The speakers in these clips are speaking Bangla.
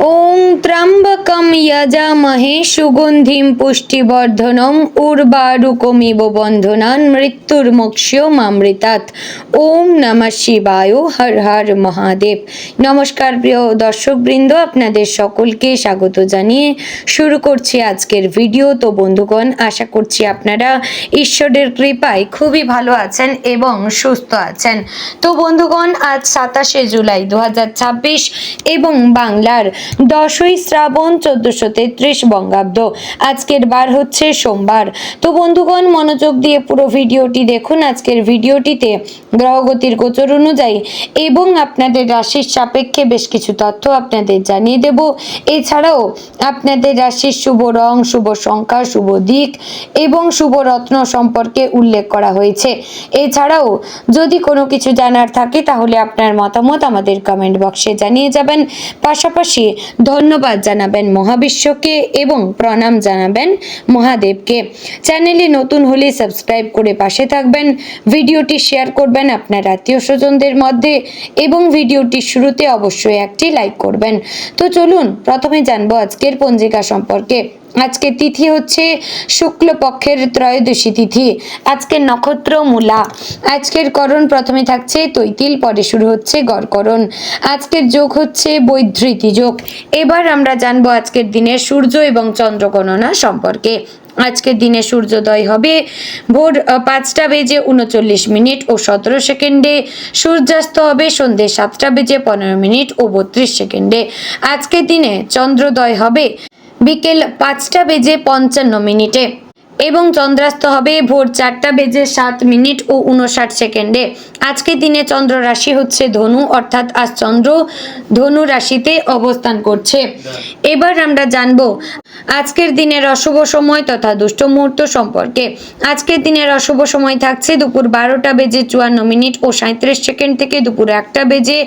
ওং ত্র্যম্বকম যজামহে সুগন্ধিম পুষ্টিবর্ধনম উর্বারুকমিব বন্ধনান মৃত্যুর্মোক্ষয়মামৃতাৎ। ওম নমঃ শিবায়। হর হর মহাদেব। নমস্কার প্রিয় দর্শকবৃন্দ, আপনাদের সকলকে স্বাগত জানিয়ে শুরু করছি আজকের ভিডিও। তো বন্ধুগণ, আশা করছি আপনারা ঈশ্বরের কৃপায় খুবই ভালো আছেন এবং সুস্থ আছেন। তো বন্ধুগণ, আজ 27শে জুলাই 2026 এবং বাংলার 10ই শ্রাবণ 1433 বঙ্গাব্দ। আজকের বার হচ্ছে সোমবার। তো বন্ধুগণ, মনোযোগ দিয়ে পুরো ভিডিওটি দেখুন। আজকের ভিডিওটিতে গ্রহগতির গোচর অনুযায়ী এবং আপনাদের রাশির সাপেক্ষে বেশ কিছু তথ্য আপনাদের জানিয়ে দেব। এছাড়াও আপনাদের রাশির শুভ রং, শুভ সংখ্যা, শুভ দিক এবং শুভ রত্ন সম্পর্কে উল্লেখ করা হয়েছে। এছাড়াও যদি কোনো কিছু জানার থাকে তাহলে আপনার মতামত আমাদের কমেন্ট বক্সে জানিয়ে যাবেন। পাশাপাশি ধন্যবাদ জানাবেন মহাবিশ্বকে এবং প্রণাম জানাবেন মহাদেবকে। চ্যানেলে নতুন হলে সাবস্ক্রাইব করে পাশে থাকবেন, ভিডিওটি শেয়ার করবেন আপনার আত্মীয় স্বজনদের মধ্যে এবং ভিডিওটির শুরুতে অবশ্যই একটি লাইক করবেন। তো চলুন প্রথমে জানবো আজকের পঞ্জিকা সম্পর্কে। আজকের তিথি হচ্ছে শুক্লপক্ষের ত্রয়োদশী তিথি। আজকের নক্ষত্র মূলা। আজকের করণ প্রথমে থাকছে তৈতিল, পরে শুরু হচ্ছে গড়করণ। আজকের যোগ হচ্ছে বৈধৃতি যোগ। এবার আমরা জানবো আজকের দিনের সূর্য এবং চন্দ্র গণনা সম্পর্কে। আজকের দিনে সূর্যোদয় হবে ভোর 5টা বেজে 39 মিনিট ও 17 সেকেন্ডে। সূর্যাস্ত হবে সন্ধ্যে 7টা বেজে 15 মিনিট ও 32 সেকেন্ডে। আজকের দিনে চন্দ্রোদয় হবে বিকেল 5টা বেজে 55 মিনিটে এবং চন্দ্রাস্ত হবে ভোর 4টা বেজে 7 মিনিট ও 59 সেকেন্ডে। আজকের দিনে চন্দ্র রাশি হচ্ছে ধনু, অর্থাৎ আজ চন্দ্র ধনু রাশিতে অবস্থান করছে। এবার আমরা জানবো আজকের দিনের অশুভ সময় তথা দুষ্ট মুহূর্ত সম্পর্কে। আজকের দিনের অশুভ সময় থাকছে দুপুর 12টা বেজে 54 মিনিট ও 37 সেকেন্ড থেকে দুপুর 1টা বেজে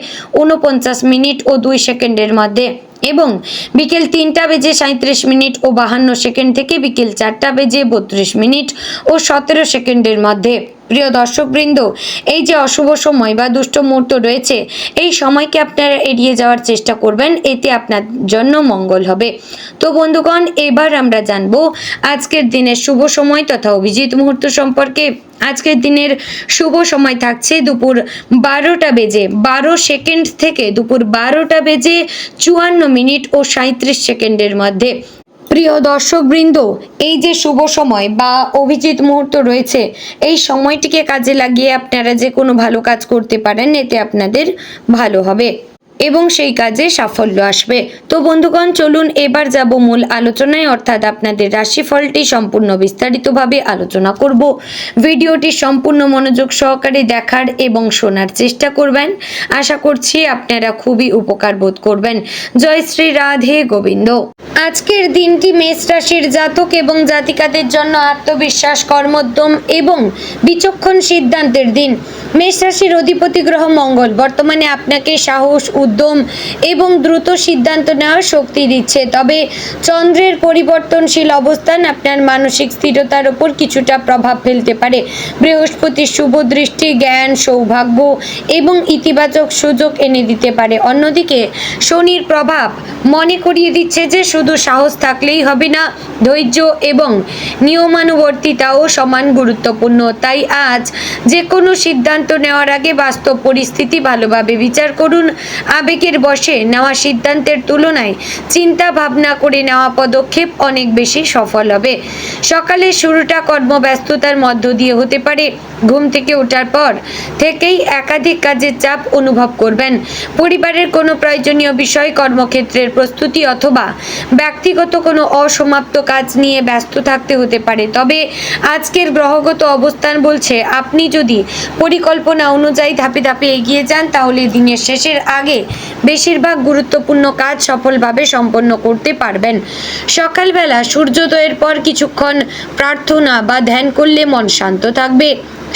49 মিনিট ও 2 সেকেন্ডের মধ্যে এবং বিকেল 3টা বেজে 37 মিনিট ও 52 সেকেন্ড থেকে বিকেল 4টা বেজে 32 মিনিট ও 17 সেকেন্ডের মধ্যে। প্রিয় দর্শকবৃন্দ, এই যে অশুভ সময় বা দুষ্ট মুহূর্ত রয়েছে, এই সময়কে আপনারা এড়িয়ে যাওয়ার চেষ্টা করবেন, এতে আপনার জন্য মঙ্গল হবে। তো বন্ধুগণ, এবার আমরা জানবো আজকের দিনের শুভ সময় তথা অভিজিৎ মুহূর্ত সম্পর্কে। আজকের দিনের শুভ সময় থাকছে দুপুর 12টা বেজে 12 সেকেন্ড থেকে দুপুর 12টা বেজে 54 মিনিট ও 37 সেকেন্ডের মধ্যে। প্রিয় দর্শকবৃন্দ, এই যে শুভ সময় বা অভিজিৎ মুহূর্ত রয়েছে, এই সময়টিকে কাজে লাগিয়ে আপনারা যে কোনো ভালো কাজ করতে পারেন, এতে আপনাদের ভালো হবে এবং সেই কাজে সাফল্য আসবে। তো বন্ধুগণ, চলুন এবার যাব মূল আলোচনায়, অর্থাৎ আপনাদের রাশিফলটি সম্পূর্ণ বিস্তারিতভাবে আলোচনা করব। ভিডিওটি সম্পূর্ণ মনোযোগ সহকারে দেখার এবং শোনার চেষ্টা করবেন। আশা করছি আপনারা খুবই উপকার বোধ করবেন। জয় শ্রী রাধে গোবিন্দ। আজকের দিনটি মেষ রাশির জাতক এবং জাতিকাদের জন্য আত্মবিশ্বাস, কর্মোদ্যম এবং বিচক্ষণ সিদ্ধান্তের দিন। মেষ রাশির অধিপতি গ্রহ মঙ্গল বর্তমানে আপনাকে সাহস, উদ্যম এবং দ্রুত সিদ্ধান্ত নেওয়ার শক্তি দিচ্ছে। তবে চন্দ্রের পরিবর্তনশীল অবস্থান আপনার মানসিক স্থিরতার উপর কিছুটা প্রভাব ফেলতে পারে। বৃহস্পতির শুভ দৃষ্টি জ্ঞান, সৌভাগ্য এবং ইতিবাচক সুযোগ এনে দিতে পারে। অন্যদিকে শনির প্রভাব মনে করিয়ে দিচ্ছে যে শুধু সাহস থাকলেই হবে না, ধৈর্য এবং নিয়মানুবর্তিতাও সমান গুরুত্বপূর্ণ। তাই আজ যে কোনো সিদ্ধান্ত নেওয়ার আগে বাস্তব পরিস্থিতি ভালোভাবে বিচার করুন। আবেগের বশে নেওয়া সিদ্ধান্তের তুলনায় চিন্তা ভাবনা করে নেওয়া পদক্ষেপ অনেক বেশি সফল হবে। সকালের শুরুটা কর্মব্যস্ততার মধ্য দিয়ে হতে পারে। ঘুম থেকে ওঠার পর থেকেই একাধিক কাজের চাপ অনুভব করবেন। পরিবারের কোনো প্রয়োজনীয় বিষয়, কর্মক্ষেত্রের প্রস্তুতি অথবা ব্যক্তিগত কোনো অসমাপ্ত কাজ নিয়ে ব্যস্ত থাকতে হতে পারে। তবে আজকের গ্রহগত অবস্থান বলছে আপনি যদি পরিকল্পনা অনুযায়ী ধাপে ধাপে এগিয়ে যান তাহলে দিনের শেষের আগে বেশিরভাগ গুরুত্বপূর্ণ কাজ সফলভাবে সম্পন্ন করতে পারবেন। সকালবেলা সূর্যোদয়ের পর কিছুক্ষণ প্রার্থনা বা ধ্যান করলে মন শান্ত থাকবে।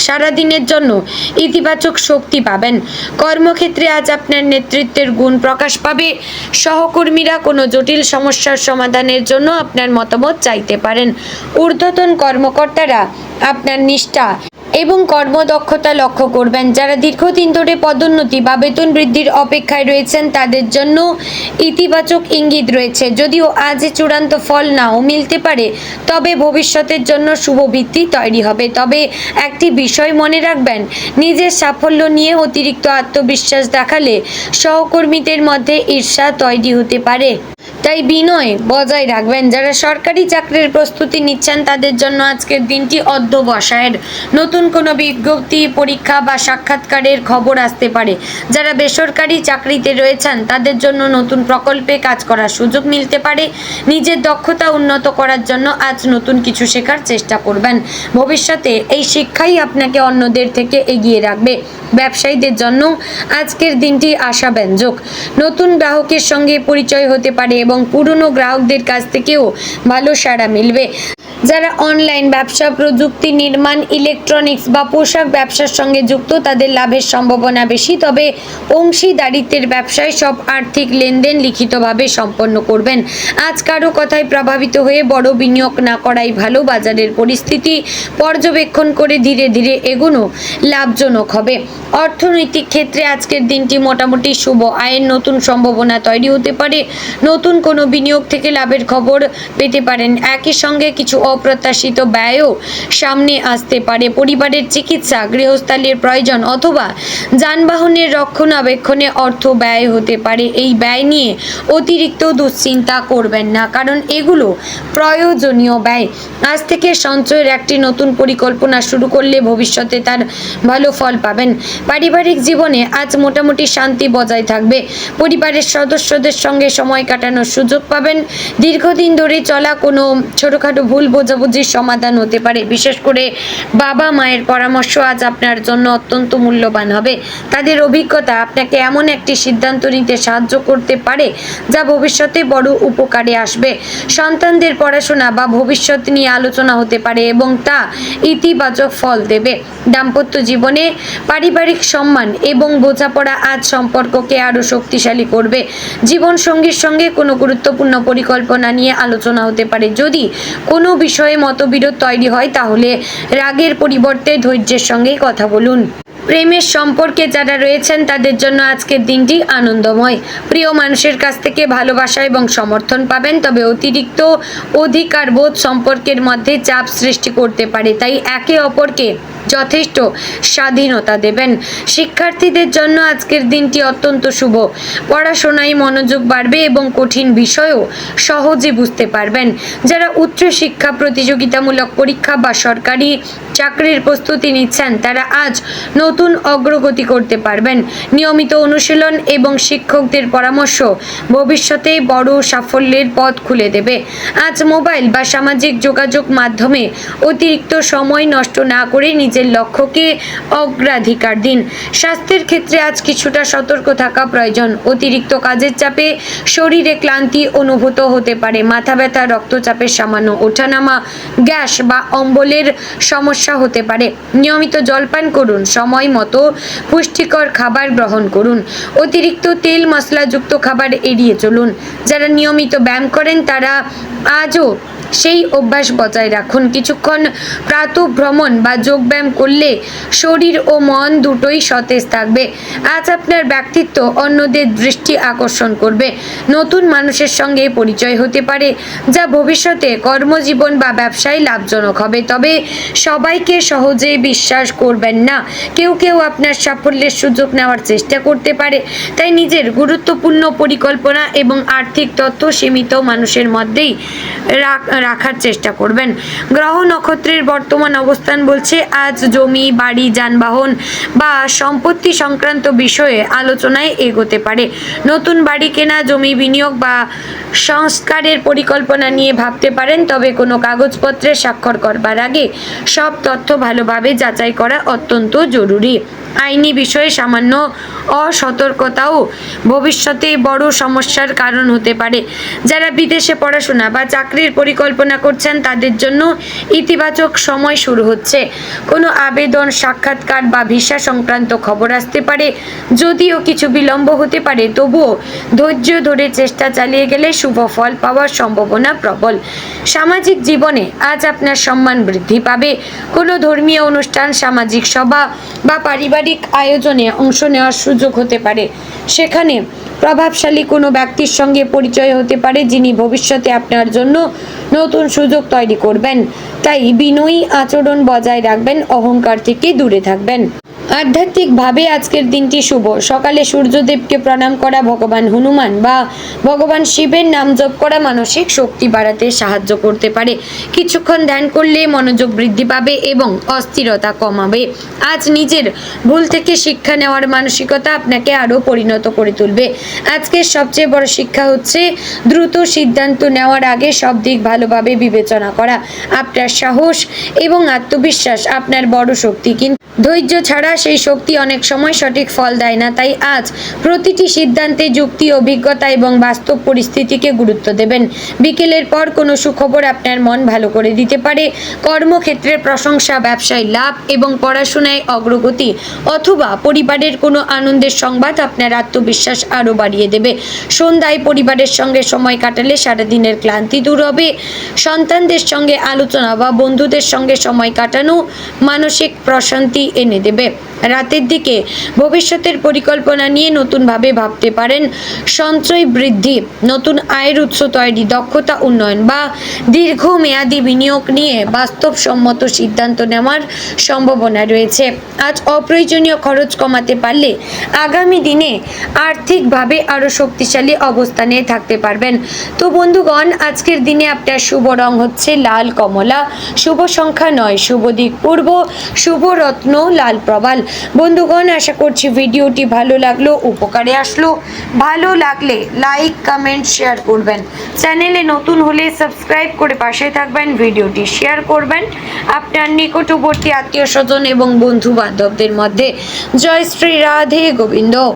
সারাদিনের জন্য ইতিবাচক শক্তি পাবেন। কর্মক্ষেত্রে আজ আপনার নেতৃত্বের গুণ প্রকাশ পাবে। সহকর্মীরা কোনো জটিল সমস্যার সমাধানের জন্য আপনার মতামত চাইতে পারেন। ঊর্ধ্বতন কর্মকর্তারা আপনার নিষ্ঠা এবং কর্মদক্ষতা লক্ষ্য করবেন। যারা দীর্ঘদিন ধরে পদোন্নতি বা বেতন বৃদ্ধির অপেক্ষায় রয়েছেন তাদের জন্য ইতিবাচক ইঙ্গিত রয়েছে। যদিও আজ চূড়ান্ত ফল নাও মিলতে পারে, তবে ভবিষ্যতের জন্য শুভ ভিত্তি তৈরি হবে। তবে একটি বিষয় মনে রাখবেন, নিজের সাফল্য নিয়ে অতিরিক্ত আত্মবিশ্বাস দেখালে সহকর্মীদের মধ্যে ঈর্ষা তৈরি হতে পারে, তাই বিনয় বজায় রাখবেন। যারা সরকারি চাকরির প্রস্তুতি নিচ্ছেন তাদের জন্য আজকের দিনটি অধ্যবসায়ের। নতুন কোনো বিজ্ঞপ্তি, পরীক্ষা বা সাক্ষাৎকারের খবর আসতে পারে। যারা বেসরকারি চাকরিতে রয়েছেন তাদের জন্য নতুন প্রকল্পে কাজ করার সুযোগ মিলতে পারে। নিজের দক্ষতা উন্নত করার জন্য আজ নতুন কিছু শেখার চেষ্টা করবেন। ভবিষ্যতে এই শিক্ষাই আপনাকে অন্যদের থেকে এগিয়ে রাখবে। ব্যবসায়ীদের জন্য আজকের দিনটি আশাব্যঞ্জক। নতুন গ্রাহকের সঙ্গে পরিচয় হতে পারে এবং পুরনো গ্রাহকদের কাছ থেকেও ভালো সাড়া মিলবে। যারা অনলাইন ব্যবসা, প্রযুক্তি, নির্মাণ, ইলেকট্রনিক্স বা পোশাক ব্যবসার সঙ্গে যুক্ত তাদের লাভের সম্ভাবনা বেশি। তবে অংশীদারিত্বের ব্যবসায় সব আর্থিক লেনদেন লিখিতভাবে সম্পন্ন করবেন। আজ কারো কথায় প্রভাবিত হয়ে বড় বিনিয়োগ না করাই ভালো। বাজারের পরিস্থিতি পর্যবেক্ষণ করে ধীরে ধীরে এগোনো লাভজনক হবে। অর্থনৈতিক ক্ষেত্রে আজকের দিনটি মোটামুটি শুভ। আয়ের নতুন সম্ভাবনা তৈরি হতে পারে। নতুন কোনো বিনিয়োগ থেকে লাভের খবর পেতে পারেন। একই সঙ্গে কিছু অপ্রত্যাশিত ব্যয়ও সামনে আসতে পারে। পরিবারের চিকিৎসা, গৃহস্থালির প্রয়োজন অথবা যানবাহনের রক্ষণাবেক্ষণে অর্থ ব্যয় হতে পারে। এই ব্যয় নিয়ে অতিরিক্ত দুশ্চিন্তা করবেন না, কারণ এগুলো প্রয়োজনীয় ব্যয়। আজ থেকে সঞ্চয়ের একটি নতুন পরিকল্পনা শুরু করলে ভবিষ্যতে তার ভালো ফল পাবেন। পারিবারিক জীবনে আজ মোটামুটি শান্তি বজায় থাকবে। পরিবারের সদস্যদের সঙ্গে সময় কাটানোর সুযোগ পাবেন। দীর্ঘদিন ধরে চলা কোনো ছোটোখাটো ভুল বোঝাবুঝির সমাধান হতে পারে। বিশেষ করে বাবা মায়ের পরামর্শ আজ আপনার জন্য অত্যন্ত মূল্যবান হবে। তাদের অভিজ্ঞতা আপনাকে এমন একটি সিদ্ধান্ত নিতে সাহায্য করতে পারে যা ভবিষ্যতে বড় উপকারে আসবে। সন্তানদের পড়াশোনা বা ভবিষ্যৎ নিয়ে আলোচনা হতে পারে এবং তা ইতিবাচক ফল দেবে। দাম্পত্য জীবনে পারিবারিক সম্মান এবং বোঝাপড়া আজ সম্পর্ককে আরও শক্তিশালী করবে। জীবনসঙ্গীর সঙ্গে কোনো গুরুত্বপূর্ণ পরিকল্পনা নিয়ে আলোচনা হতে পারে। যদি কোনো বিষয়ে মতবিরোধ তৈরি হয় তাহলে রাগের পরিবর্তে ধৈর্যের সঙ্গে কথা বলুন। প্রেমের সম্পর্কে যারা রয়েছেন তাদের জন্য আজকের দিনটি আনন্দময়। প্রিয় মানুষের কাছ থেকে ভালোবাসা এবং সমর্থন পাবেন, তবে অতিরিক্ত অধিকারবোধ সম্পর্কের মধ্যে চাপ সৃষ্টি করতে পারে। তাই একে অপরকে যথেষ্ট স্বাধীনতা দেবেন। শিক্ষার্থীদের জন্য আজকের দিনটি অত্যন্ত শুভ। পড়াশোনায় মনোযোগ বাড়বে এবং কঠিন বিষয়ও সহজে বুঝতে পারবেন। যারা উচ্চশিক্ষা, প্রতিযোগিতামূলক পরীক্ষা বা সরকারি চাকরির প্রস্তুতি নিচ্ছেন তারা আজ নতুন অগ্রগতি করতে পারবেন। নিয়মিত অনুশীলন এবং শিক্ষকদের পরামর্শ ভবিষ্যতে বড় সাফল্যের পথ খুলে দেবে। আজ মোবাইল বা সামাজিক যোগাযোগ মাধ্যমে অতিরিক্ত সময় নষ্ট না করে নিজের লক্ষ্যকে অগ্রাধিকার দিন। স্বাস্থ্যের ক্ষেত্রে আজ কিছুটা সতর্ক থাকা প্রয়োজন। অতিরিক্ত কাজের চাপে শরীরে ক্লান্তি অনুভূত হতে পারে। মাথা ব্যথা, রক্তচাপের সামান্য ওঠানামা, গ্যাস বা অম্বলের সমস্যা হতে পারে। নিয়মিত জলপান করুন, সময় মতো পুষ্টিকর খাবার গ্রহণ করুন। অতিরিক্ত তেল মশলাযুক্ত খাবার এড়িয়ে চলুন। যারা নিয়মিত ব্যায়াম করেন তারা আজও সেই অভ্যাস বজায় রাখুন। কিছুক্ষণ প্রাতঃভ্রমণ বা যোগব্যায়াম করলে শরীর ও মন দুটোই সতেজ থাকবে। আজ আপনার ব্যক্তিত্ব অন্যদের দৃষ্টি আকর্ষণ করবে। নতুন মানুষের সঙ্গে পরিচয় হতে পারে যা ভবিষ্যতে কর্মজীবন বা ব্যবসায় লাভজনক হবে। তবে সবাইকে সহজে বিশ্বাস করবেন না। কেউ কেউ আপনার সাফল্যের সুযোগ নেওয়ার চেষ্টা করতে পারে। তাই নিজের গুরুত্বপূর্ণ পরিকল্পনা এবং আর্থিক তথ্য সীমিত মানুষের মধ্যেই রাখার চেষ্টা করবেন। গ্রহ নক্ষত্রের বর্তমান অবস্থান বলছে আজ জমি, বাড়ি, যানবাহন বা সম্পত্তি সংক্রান্ত বিষয়ে আলোচনায় এগোতে পারে। নতুন বাড়ি কেনা, জমি বিনিয়োগ বা সংস্কারের পরিকল্পনা নিয়ে ভাবতে পারেন। তবে কোনো কাগজপত্রে স্বাক্ষর করবার আগে সব তথ্য ভালোভাবে যাচাই করা অত্যন্ত জরুরি। আইনি বিষয়ে সামান্য অসতর্কতাও ভবিষ্যতে বড় সমস্যার কারণ হতে পারে। যারা বিদেশে পড়াশোনা বা চাকরির পরিকল্পনা করছেন তাদের জন্য ইতিবাচক সময় শুরু হচ্ছে। কোনো আবেদন, সাক্ষাৎকার বা ভিসা সংক্রান্ত খবর আসতে পারে। যদিও কিছু বিলম্ব হতে পারে, তবুও ধৈর্য ধরে চেষ্টা চালিয়ে গেলে শুভ ফল পাওয়ার সম্ভাবনা প্রবল। সামাজিক জীবনে আজ আপনার সম্মান বৃদ্ধি পাবে। কোনো ধর্মীয় অনুষ্ঠান, সামাজিক সভা বা পারিবারিক আয়োজনে অংশ নেওয়ার সুযোগ হতে পারে। সেখানে প্রভাবশালী কোনো ব্যক্তির সঙ্গে পরিচয় হতে পারে, যিনি ভবিষ্যতে আপনার জন্য নতুন সুযোগ তৈরি করবেন। তাই বিনয়ী আচরণ বজায় রাখবেন, অহংকার থেকে দূরে থাকবেন। আধ্যাত্মিকভাবে আজকের দিনটি শুভ। সকালে সূর্যদেবকে প্রণাম করা, ভগবান হনুমান বা ভগবান শিবের নাম জপ করা মানসিক শক্তি বাড়াতে সাহায্য করতে পারে। কিছুক্ষণ ধ্যান করলে মনোযোগ বৃদ্ধি পাবে এবং অস্থিরতা কমাবে। আজ নিজের ভুল থেকে শিক্ষা নেওয়ার মানসিকতা আপনাকে আরও পরিণত করে তুলবে। আজকের সবচেয়ে বড় শিক্ষা হচ্ছে দ্রুত সিদ্ধান্ত নেওয়ার আগে সব দিক ভালোভাবে বিবেচনা করা। আপনার সাহস এবং আত্মবিশ্বাস আপনার বড় শক্তি, কিন্তু ধৈর্য ছাড়া সেই শক্তি অনেক সময় সঠিক ফল দেয় না। তাই আজ প্রতিটি সিদ্ধান্তে যুক্তি, অভিজ্ঞতা এবং বাস্তব পরিস্থিতিকে গুরুত্ব দেবেন। বিকেলের পর কোনো সুখবর আপনার মন ভালো করে দিতে পারে। কর্মক্ষেত্রে প্রশংসা, ব্যবসায় লাভ এবং পড়াশোনায় অগ্রগতি অথবা পরিবারের কোনো আনন্দের সংবাদ আপনার আত্মবিশ্বাস আরও বাড়িয়ে দেবে। সন্ধ্যায় পরিবারের সঙ্গে সময় কাটালে সারাদিনের ক্লান্তি দূর হবে। সন্তানদের সঙ্গে আলোচনা বা বন্ধুদের সঙ্গে সময় কাটানো মানসিক প্রশান্তি এনে দেবে। রাতের দিকে ভবিষ্যতের পরিকল্পনা নিয়ে নতুনভাবে ভাবতে পারেন। সঞ্চয় বৃদ্ধি, নতুন আয়ের উৎস তৈরি, দক্ষতা উন্নয়ন বা দীর্ঘমেয়াদী বিনিয়োগ নিয়ে বাস্তবসম্মত সিদ্ধান্ত নেওয়ার সম্ভাবনা রয়েছে। আজ অপ্রয়োজনীয় খরচ কমাতে পারলে আগামী দিনে আর্থিকভাবে আরও শক্তিশালী অবস্থানে থাকতে পারবেন। তো বন্ধুগণ, আজকের দিনে আপনার শুভ রং হচ্ছে লাল কমলা, শুভ সংখ্যা 9, শুভ দিক পূর্ব, শুভ রত্ন লাল প্রবাল। বন্ধুগণ, আশা করছি ভিডিওটি ভালো লাগলো, উপকারে আসলো। ভালো লাগলে লাইক, কমেন্ট, শেয়ার করবেন। চ্যানেলে নতুন হলে সাবস্ক্রাইব করে পাশে থাকবেন। ভিডিওটি শেয়ার করবেন আপনার নিকটবর্তী আত্মীয় স্বজন এবং বন্ধু বান্ধবদের মধ্যে। জয় শ্রী রাধে গোবিন্দ।